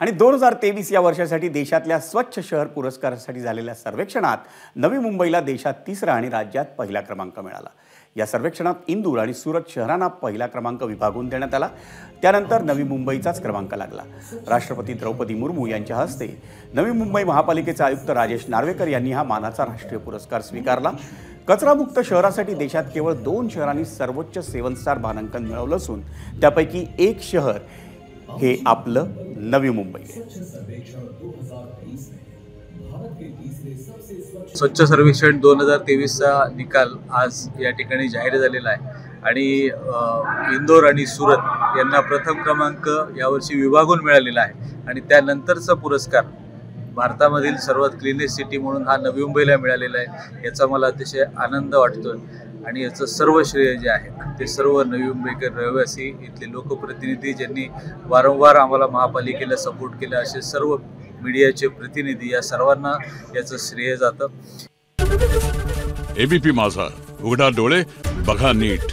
आणि 2023 या वर्षासाठी देशातल्या स्वच्छ शहर पुरस्कारासाठी झालेल्या सर्वेक्षणात नवी मुंबईला देशात तिसरा आणि राज्यात पहिला क्रमांक मिळाला। या सर्वेक्षणात इंदूर आणि सुरत शहरांना पहिला क्रमांक विभागून देण्यात आला। त्यानंतर नवी मुंबईचाच क्रमांक लागला। राष्ट्रपती द्रौपदी मुर्मू यांच्या हस्ते नवी मुंबई महापालिकेचे आयुक्त राजेश नार्वेकर यांनी हा मानाचा राष्ट्रीय पुरस्कार स्वीकारला। कचरामुक्त शहरासाठी देशात केवळ 2 शहरांनी सर्वोच्च 7 स्टार मानांकन मिळवलं असून त्यापैकी एक शहर हे आपलं नवी मुंबई आहे। स्वच्छ सर्वेक्षण 2023 चा निकाल आज या ठिकाणी जाहीर झालेला आहे आणि इंदोर आणि सुरत यांना प्रथम क्रमांक यावर्षी विभागून मिळालेला आहे आणि त्यानंतरचा पुरस्कार भारतामधील सर्वात क्लीनेस्ट सिटी म्हणून हा नवी मुंबईला मिळालेला आहे। याचा मला अतिशय आनंद वाटतो आणि याचं सर्व श्रेय जे आहे ते सर्व नवी मुंबईकर रहिवासी, इथले लोकप्रतिनिधी ज्यांनी वारंवार आम्हाला महापालिकेला सपोर्ट केला, असे सर्व मीडियाचे प्रतिनिधी, या सर्वांना याचं श्रेय जातं। एबीपी माझा, उघडा डोळे बघा नीट।